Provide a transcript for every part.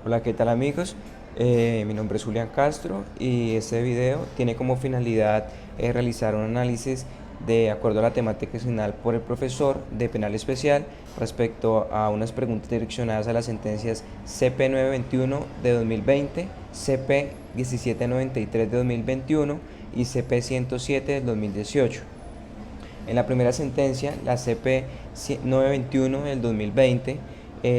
Hola, ¿qué tal amigos? Mi nombre es Julián Castro y este video tiene como finalidad realizar un análisis de acuerdo a la temática asignada por el profesor de penal especial respecto a unas preguntas direccionadas a las sentencias CP 921 de 2020, CP 1793 de 2021 y CP 107 del 2018. En la primera sentencia, la CP 921 del 2020,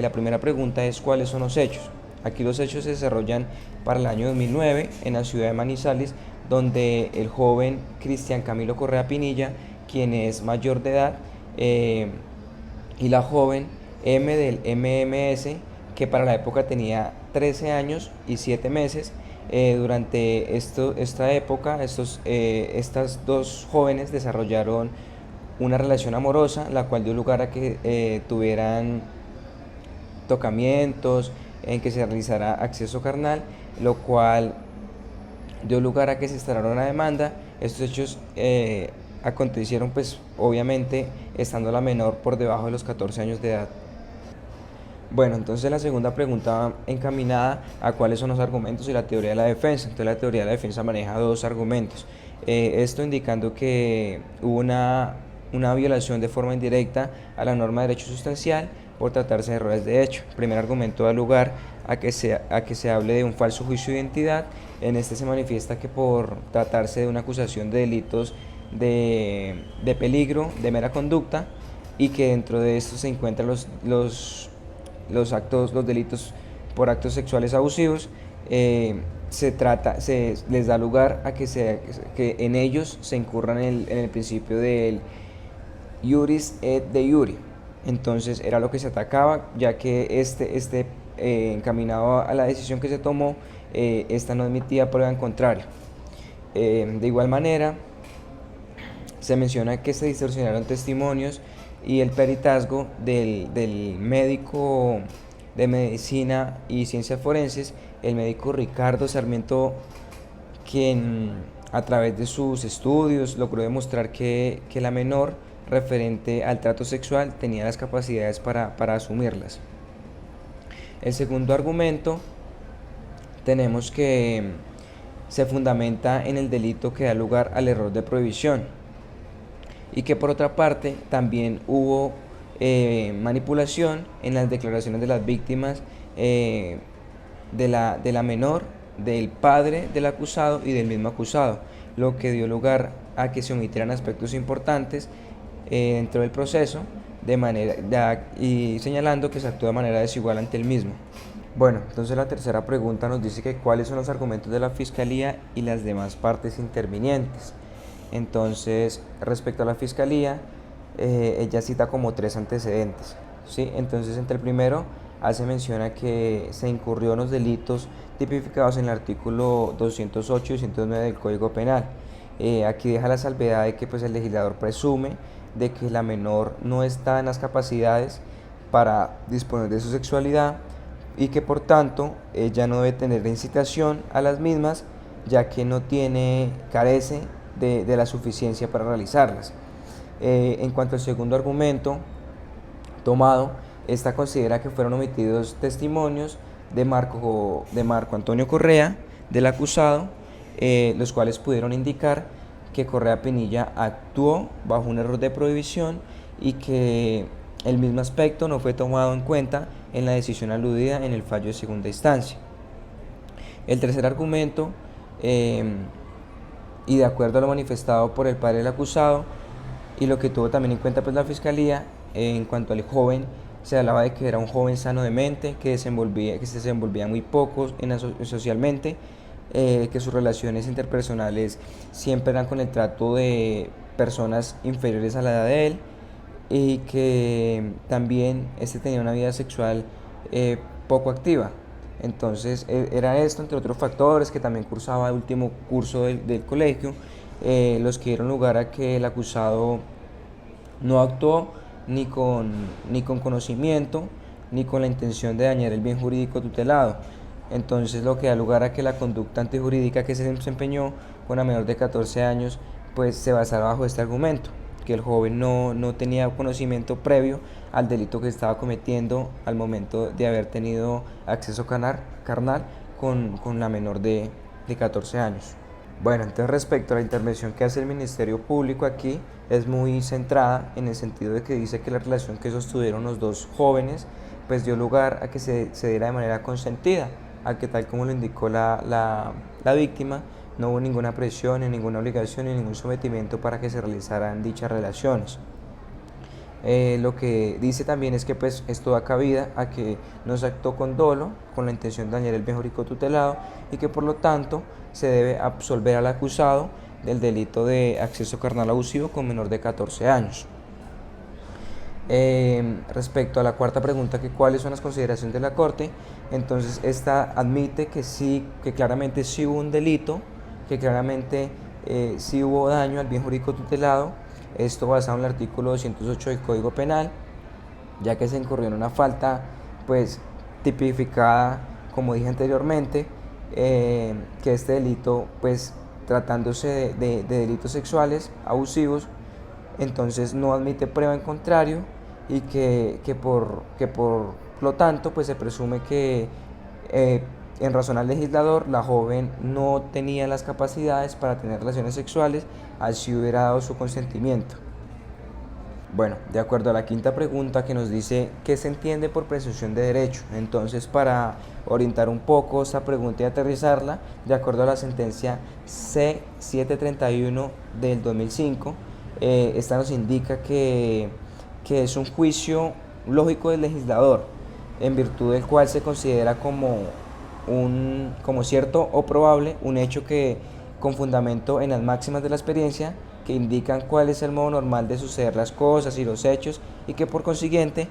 la primera pregunta es ¿cuáles son los hechos? Aquí los hechos se desarrollan para el año 2009 en la ciudad de Manizales, donde el joven Cristian Camilo Correa Pinilla, quien es mayor de edad, y la joven M del MMS, que para la época tenía 13 años y 7 meses. Durante esta época, estas dos jóvenes desarrollaron una relación amorosa, la cual dio lugar a que tuvieran tocamientos, en que se realizara acceso carnal, lo cual dio lugar a que se instalara una demanda. Estos hechos acontecieron pues obviamente estando la menor por debajo de los 14 años de edad. Bueno, entonces la segunda pregunta va encaminada a cuáles son los argumentos y la teoría de la defensa. Entonces la teoría de la defensa maneja dos argumentos. Esto indicando que hubo una violación de forma indirecta a la norma de derecho sustancial por tratarse de errores de hecho. El primer argumento da lugar a que se hable de un falso juicio de identidad. En este se manifiesta que por tratarse de una acusación de delitos de peligro, de mera conducta, y que dentro de esto se encuentran los delitos por actos sexuales abusivos, se les da lugar a que en ellos se incurran en el principio del iuris et de iure. Entonces era lo que se atacaba, ya que encaminado a la decisión que se tomó, esta no admitía prueba en contrario. De igual manera, se menciona que se distorsionaron testimonios y el peritazgo del médico de medicina y ciencias forenses, el médico Ricardo Sarmiento, quien a través de sus estudios logró demostrar que la menor referente al trato sexual tenía las capacidades para asumirlas. El segundo argumento tenemos que se fundamenta en el delito que da lugar al error de prohibición, y que por otra parte también hubo manipulación en las declaraciones de las víctimas, de la menor, del padre del acusado y del mismo acusado, lo que dio lugar a que se omitieran aspectos importantes dentro del proceso y señalando que se actuó de manera desigual ante el mismo. Bueno, entonces la tercera pregunta nos dice que cuáles son los argumentos de la Fiscalía y las demás partes intervinientes. Entonces, respecto a la Fiscalía, ella cita como tres antecedentes, ¿sí? Entonces, entre el primero, hace mención a que se incurrió en los delitos tipificados en el artículo 208 y 209 del Código Penal. Aquí deja la salvedad de que pues, el legislador presume de que la menor no está en las capacidades para disponer de su sexualidad y que por tanto ella no debe tener la incitación a las mismas, ya que carece de la suficiencia para realizarlas. En cuanto al segundo argumento tomado, esta considera que fueron omitidos testimonios de Marco Antonio Correa, del acusado, los cuales pudieron indicar que Correa Pinilla actuó bajo un error de prohibición y que el mismo aspecto no fue tomado en cuenta en la decisión aludida en el fallo de segunda instancia. El tercer argumento, y de acuerdo a lo manifestado por el padre del acusado y lo que tuvo también en cuenta pues la Fiscalía, en cuanto al joven, se hablaba de que era un joven sano de mente, que se desenvolvía muy poco socialmente, que sus relaciones interpersonales siempre eran con el trato de personas inferiores a la edad de él, y que también tenía una vida sexual poco activa. Entonces era esto, entre otros factores, que también cursaba el último curso del colegio, los que dieron lugar a que el acusado no actuó ni con conocimiento ni con la intención de dañar el bien jurídico tutelado. Entonces lo que da lugar a que la conducta antijurídica que se desempeñó con la menor de 14 años pues se basara bajo este argumento, porque el joven no tenía conocimiento previo al delito que estaba cometiendo al momento de haber tenido acceso carnal con la menor de 14 años. Bueno, entonces respecto a la intervención que hace el Ministerio Público aquí, es muy centrada en el sentido de que dice que la relación que sostuvieron los dos jóvenes pues dio lugar a que se diera de manera consentida, a que tal como lo indicó la víctima, no hubo ninguna presión, ni ninguna obligación, ni ningún sometimiento para que se realizaran dichas relaciones. Lo que dice también es que pues esto da cabida a que no se actuó con dolo, con la intención de dañar el bien jurídico tutelado, y que por lo tanto se debe absolver al acusado del delito de acceso carnal abusivo con menor de 14 años. Respecto a la cuarta pregunta, que cuáles son las consideraciones de la Corte, entonces esta admite que sí, que claramente sí hubo un delito, que claramente sí hubo daño al bien jurídico tutelado, esto basado en el artículo 208 del Código Penal, ya que se incurrió en una falta pues tipificada, como dije anteriormente, que este delito pues tratándose de delitos sexuales abusivos, entonces no admite prueba en contrario, y que por lo tanto pues se presume que en razón al legislador la joven no tenía las capacidades para tener relaciones sexuales, así hubiera dado su consentimiento. Bueno, de acuerdo a la quinta pregunta, que nos dice qué se entiende por presunción de derecho, entonces para orientar un poco esta pregunta y aterrizarla, de acuerdo a la sentencia C731 del 2005, esta nos indica que es un juicio lógico del legislador, en virtud del cual se considera como cierto o probable un hecho que, con fundamento en las máximas de la experiencia, que indican cuál es el modo normal de suceder las cosas y los hechos, y que por consiguiente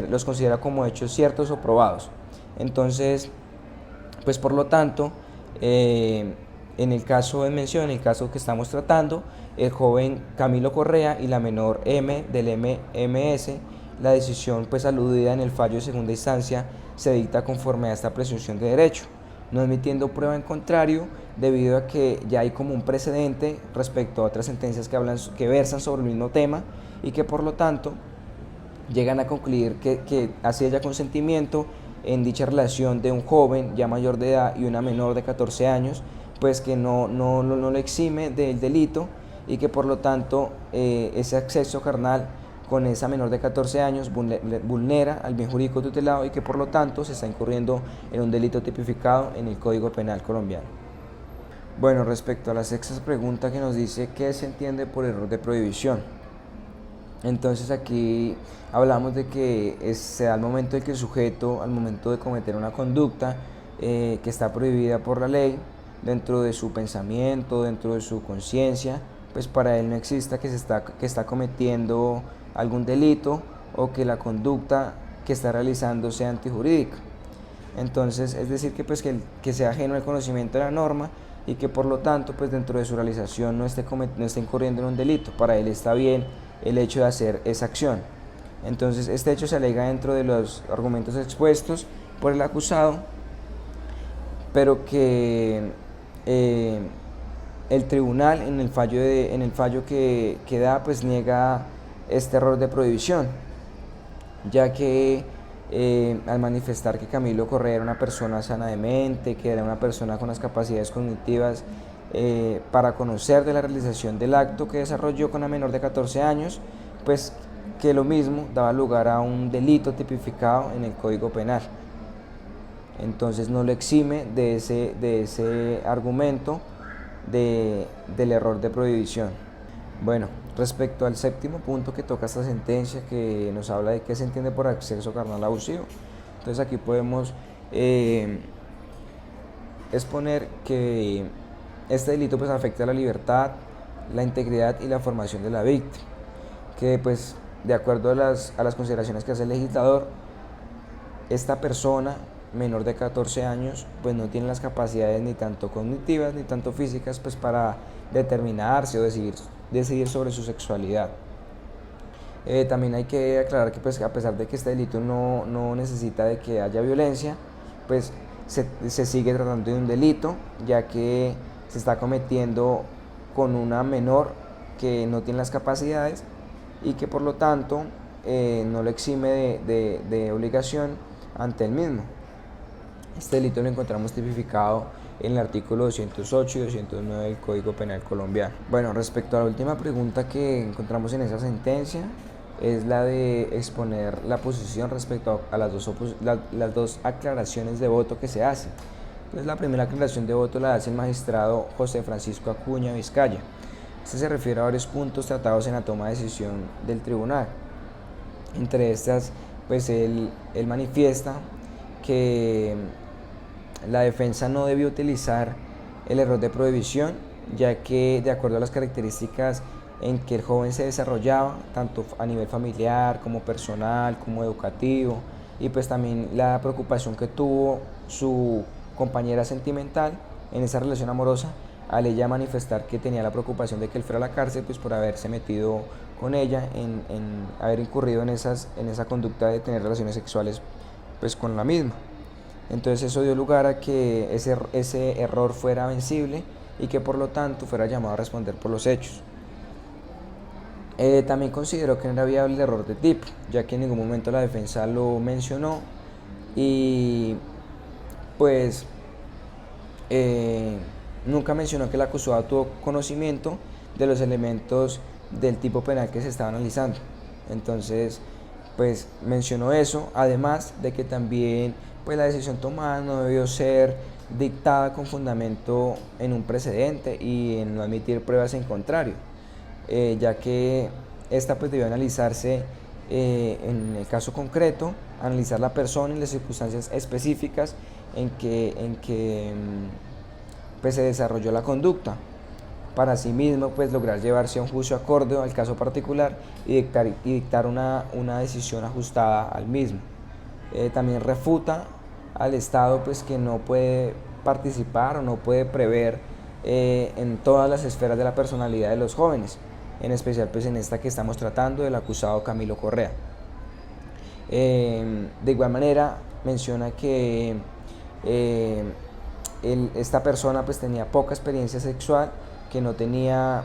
los considera como hechos ciertos o probados. Entonces, pues por lo tanto, en el caso en mención, en el caso que estamos tratando, el joven Camilo Correa y la menor M del MMS, la decisión pues aludida en el fallo de segunda instancia se dicta conforme a esta presunción de derecho, no admitiendo prueba en contrario, debido a que ya hay como un precedente respecto a otras sentencias que versan sobre el mismo tema, y que por lo tanto llegan a concluir que así haya consentimiento en dicha relación de un joven ya mayor de edad y una menor de 14 años, pues que no le exime del delito, y que por lo tanto ese acceso carnal con esa menor de 14 años vulnera al bien jurídico tutelado, y que por lo tanto se está incurriendo en un delito tipificado en el Código Penal colombiano. Bueno, respecto a la sexta pregunta, que nos dice qué se entiende por error de prohibición. Entonces aquí hablamos de que se da al momento en que el sujeto, al momento de cometer una conducta que está prohibida por la ley, dentro de su pensamiento, dentro de su conciencia, pues para él no exista que está cometiendo algún delito, o que la conducta que está realizando sea antijurídica. Entonces, es decir, que sea ajeno al conocimiento de la norma, y que por lo tanto pues dentro de su realización no esté incurriendo en un delito. Para él está bien el hecho de hacer esa acción. Entonces, este hecho se alega dentro de los argumentos expuestos por el acusado, pero que el tribunal en el fallo que da pues niega este error de prohibición, ya que al manifestar que Camilo Correa era una persona sana de mente, que era una persona con las capacidades cognitivas para conocer de la realización del acto que desarrolló con la menor de 14 años, pues que lo mismo daba lugar a un delito tipificado en el Código Penal. Entonces no lo exime de ese argumento del error de prohibición. Bueno, respecto al séptimo punto que toca esta sentencia, que nos habla de qué se entiende por acceso carnal abusivo, entonces aquí podemos exponer que este delito pues afecta a la libertad, la integridad y la formación de la víctima, que pues de acuerdo a las consideraciones que hace el legislador, esta persona menor de 14 años pues no tiene las capacidades ni tanto cognitivas ni tanto físicas pues para determinarse o decidir sobre su sexualidad. También hay que aclarar que pues a pesar de que este delito no necesita de que haya violencia, pues se sigue tratando de un delito, ya que se está cometiendo con una menor que no tiene las capacidades y que por lo tanto no lo exime de obligación ante el mismo. Este delito lo encontramos tipificado en el artículo 208 y 209 del Código Penal colombiano. Bueno, respecto a la última pregunta que encontramos en esa sentencia, es la de exponer la posición respecto a las dos aclaraciones de voto que se hacen. Entonces, la primera aclaración de voto la hace el magistrado José Francisco Acuña Vizcaya. Este se refiere a varios puntos tratados en la toma de decisión del tribunal. Entre estas, pues él manifiesta que la defensa no debió utilizar el error de prohibición, ya que de acuerdo a las características en que el joven se desarrollaba, tanto a nivel familiar como personal, como educativo, y pues también la preocupación que tuvo su compañera sentimental en esa relación amorosa, al ella manifestar que tenía la preocupación de que él fuera a la cárcel pues por haberse metido con ella, en haber incurrido en esa conducta de tener relaciones sexuales pues con la misma. Entonces eso dio lugar a que ese error fuera vencible y que por lo tanto fuera llamado a responder por los hechos. También consideró que no era viable el error de tipo, ya que en ningún momento la defensa lo mencionó y pues nunca mencionó que el acusado tuvo conocimiento de los elementos del tipo penal que se estaba analizando. Entonces, pues mencionó eso, además de que también pues la decisión tomada no debió ser dictada con fundamento en un precedente y en no admitir pruebas en contrario, ya que esta pues debió analizarse en el caso concreto, analizar la persona y las circunstancias específicas en que pues se desarrolló la conducta, para asimismo pues lograr llevarse a un juicio acorde al caso particular y dictar una decisión ajustada al mismo. También refuta al Estado pues que no puede participar o no puede prever en todas las esferas de la personalidad de los jóvenes, en especial pues en esta que estamos tratando, del acusado Camilo Correa. De igual manera menciona que esta persona pues tenía poca experiencia sexual, que no tenía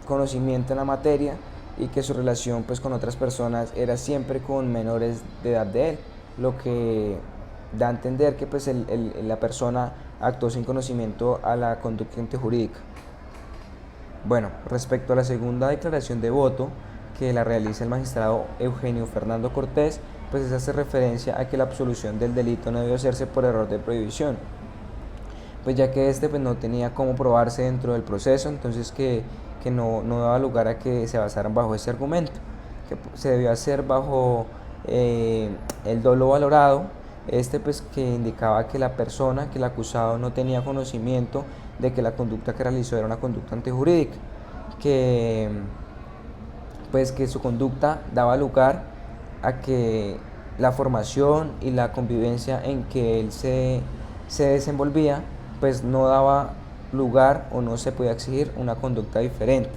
conocimiento en la materia y que su relación pues con otras personas era siempre con menores de edad de él, lo que da a entender que pues la persona actuó sin conocimiento a la conducta jurídica. Bueno, respecto a la segunda declaración de voto que la realiza el magistrado Eugenio Fernando Cortés, pues esa hace referencia a que la absolución del delito no debió hacerse por error de prohibición, pues ya que este pues no tenía cómo probarse dentro del proceso, entonces que no daba lugar a que se basaran bajo ese argumento, que se debió hacer bajo el dolo valorado, pues que indicaba que la persona, que el acusado no tenía conocimiento de que la conducta que realizó era una conducta antijurídica, que pues que su conducta daba lugar a que la formación y la convivencia en que él se desenvolvía pues no daba lugar o no se podía exigir una conducta diferente.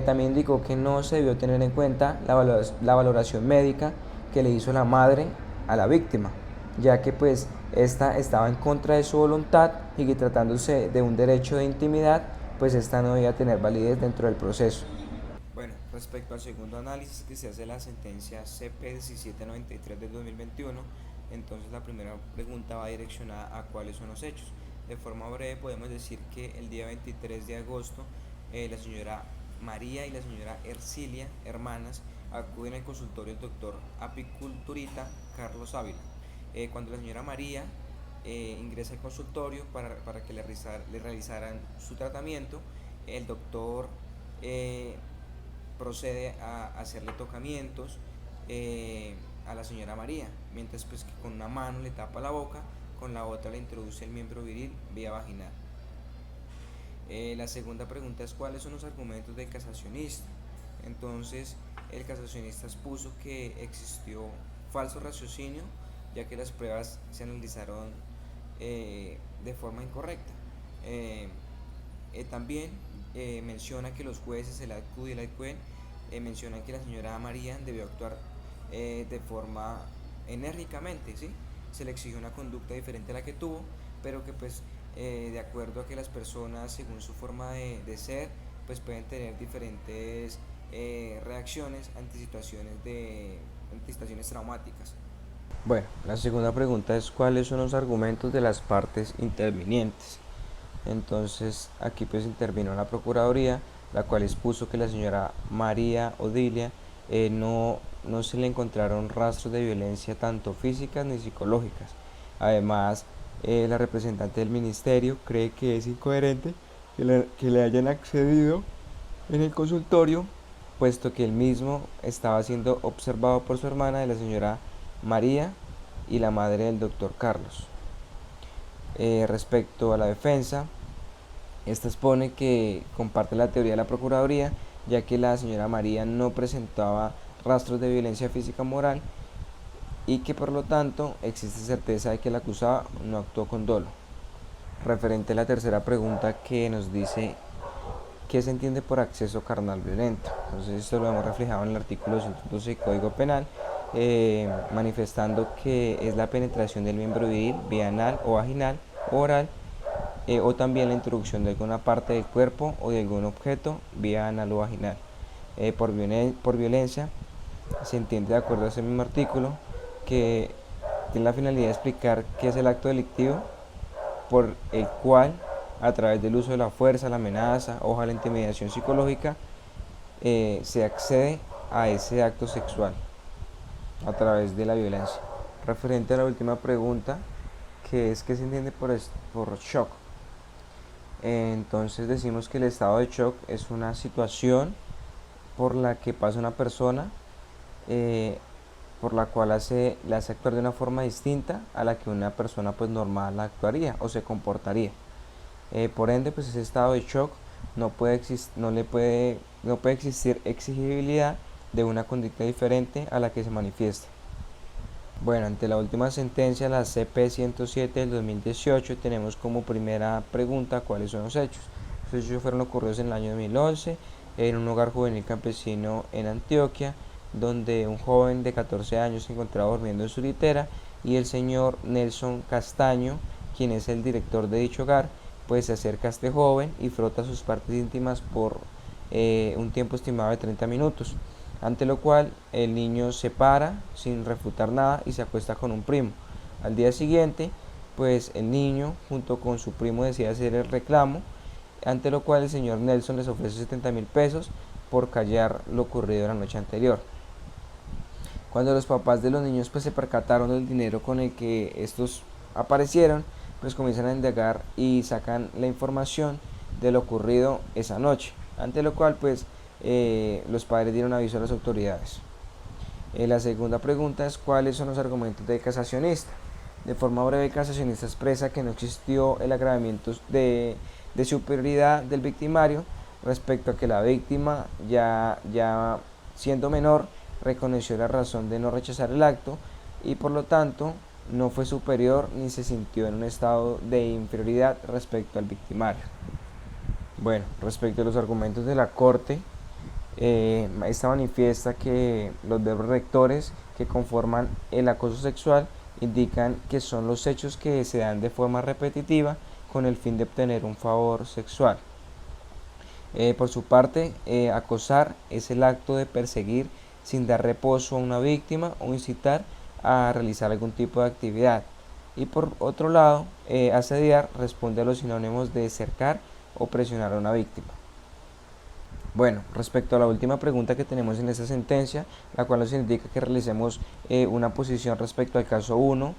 También indicó que no se debió tener en cuenta la valoración médica que le hizo la madre a la víctima, ya que pues esta estaba en contra de su voluntad y que tratándose de un derecho de intimidad, pues esta no debía tener validez dentro del proceso. Bueno, respecto al segundo análisis que se hace de la sentencia CP 1793 del 2021, entonces la primera pregunta va direccionada a cuáles son los hechos. De forma breve podemos decir que el día 23 de agosto la señora María y la señora Ercilia, hermanas, acuden al consultorio del doctor apiculturita Carlos Ávila. Cuando la señora María ingresa al consultorio para que le realizaran su tratamiento, el doctor procede a hacerle tocamientos a la señora María, mientras pues que con una mano le tapa la boca, con la otra le introduce el miembro viril vía vaginal. La segunda pregunta es cuáles son los argumentos del casacionista. Entonces el casacionista expuso que existió falso raciocinio, ya que las pruebas se analizaron de forma incorrecta. También menciona que los jueces, el ADCUD y el ADCUEN, mencionan que la señora María debió actuar de forma enérgicamente, ¿sí? Se le exigió una conducta diferente a la que tuvo, pero que pues de acuerdo a que las personas según su forma de ser pues pueden tener diferentes reacciones ante situaciones traumáticas. Bueno, la segunda pregunta es cuáles son los argumentos de las partes intervinientes. Entonces aquí pues intervino la Procuraduría, la cual expuso que la señora María Odilia no se le encontraron rastros de violencia tanto físicas ni psicológicas. Además, la representante del ministerio cree que es incoherente que le hayan accedido en el consultorio, puesto que él mismo estaba siendo observado por su hermana de la señora María y la madre del doctor Carlos. Respecto a la defensa, esta expone que comparte la teoría de la Procuraduría, ya que la señora María no presentaba rastros de violencia física o moral y que por lo tanto existe certeza de que el acusado no actuó con dolo. Referente a la tercera pregunta que nos dice ¿qué se entiende por acceso carnal violento? Entonces esto lo hemos reflejado en el artículo 112 del Código Penal, manifestando que es la penetración del miembro viril vía anal o vaginal o oral, o también la introducción de alguna parte del cuerpo o de algún objeto vía anal o vaginal. Por violencia se entiende, de acuerdo a ese mismo artículo, que tiene la finalidad de explicar qué es el acto delictivo por el cual, a través del uso de la fuerza, la amenaza o la intimidación psicológica, se accede a ese acto sexual a través de la violencia. Referente a la última pregunta, que es ¿qué se entiende por shock? Entonces decimos que el estado de shock es una situación por la que pasa una persona, por la cual le hace actuar de una forma distinta a la que una persona pues normal actuaría o se comportaría. Por ende, pues ese estado de shock no puede existir exigibilidad de una conducta diferente a la que se manifiesta. Bueno, ante la última sentencia, la CP 107 del 2018, tenemos como primera pregunta cuáles son los hechos. Los hechos fueron ocurridos en el año 2011 en un hogar juvenil campesino en Antioquia, donde un joven de 14 años se encontraba durmiendo en su litera y el señor Nelson Castaño, quien es el director de dicho hogar, pues se acerca a este joven y frota sus partes íntimas por un tiempo estimado de 30 minutos, ante lo cual el niño se para sin refutar nada y se acuesta con un primo. Al día siguiente, pues el niño junto con su primo decide hacer el reclamo, ante lo cual el señor Nelson les ofrece 70.000 pesos por callar lo ocurrido la noche anterior. Cuando los papás de los niños pues se percataron del dinero con el que estos aparecieron, pues comienzan a indagar y sacan la información de lo ocurrido esa noche, ante lo cual pues los padres dieron aviso a las autoridades. La segunda pregunta es ¿cuáles son los argumentos del casacionista? De forma breve, el casacionista expresa que no existió el agravamiento de superioridad del victimario respecto a que la víctima ya siendo menor reconoció la razón de no rechazar el acto y por lo tanto no fue superior ni se sintió en un estado de inferioridad respecto al victimario. Bueno, respecto a los argumentos de la Corte, esta manifiesta que los verbos rectores que conforman el acoso sexual indican que son los hechos que se dan de forma repetitiva con el fin de obtener un favor sexual. Por su parte, acosar es el acto de perseguir sin dar reposo a una víctima o incitar a realizar algún tipo de actividad. Y por otro lado, asediar responde a los sinónimos de cercar o presionar a una víctima. Bueno, respecto a la última pregunta que tenemos en esta sentencia, la cual nos indica que realicemos una posición respecto al caso 1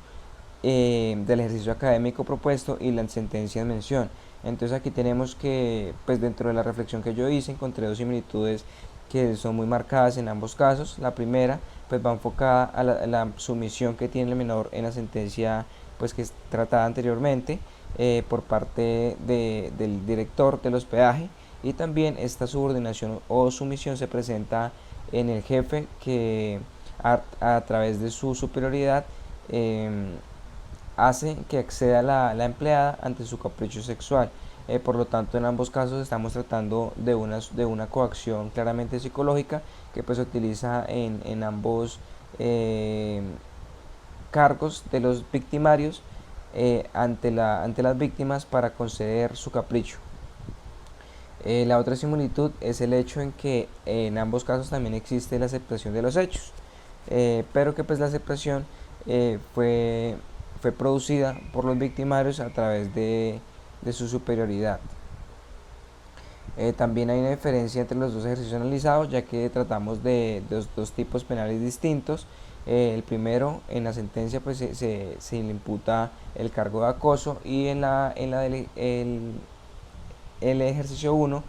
del ejercicio académico propuesto y la sentencia en mención. Entonces aquí tenemos que, pues dentro de la reflexión que yo hice, encontré dos similitudes que son muy marcadas en ambos casos. La primera, pues va enfocada a la sumisión que tiene el menor en la sentencia, pues que es tratada anteriormente por parte del director del hospedaje, y también esta subordinación o sumisión se presenta en el jefe que a través de su superioridad hace que acceda la empleada ante su capricho sexual. Por lo tanto, en ambos casos estamos tratando de una coacción claramente psicológica que pues se utiliza en ambos cargos de los victimarios ante las víctimas para conceder su capricho. La otra similitud es el hecho en que en ambos casos también existe la aceptación de los hechos, pero que pues la aceptación fue producida por los victimarios a través de su superioridad. También hay una diferencia entre los dos ejercicios analizados, ya que tratamos de dos tipos penales distintos. El primero, en la sentencia, pues se le imputa el cargo de acoso, y el ejercicio 1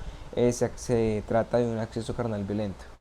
se trata de un acceso carnal violento.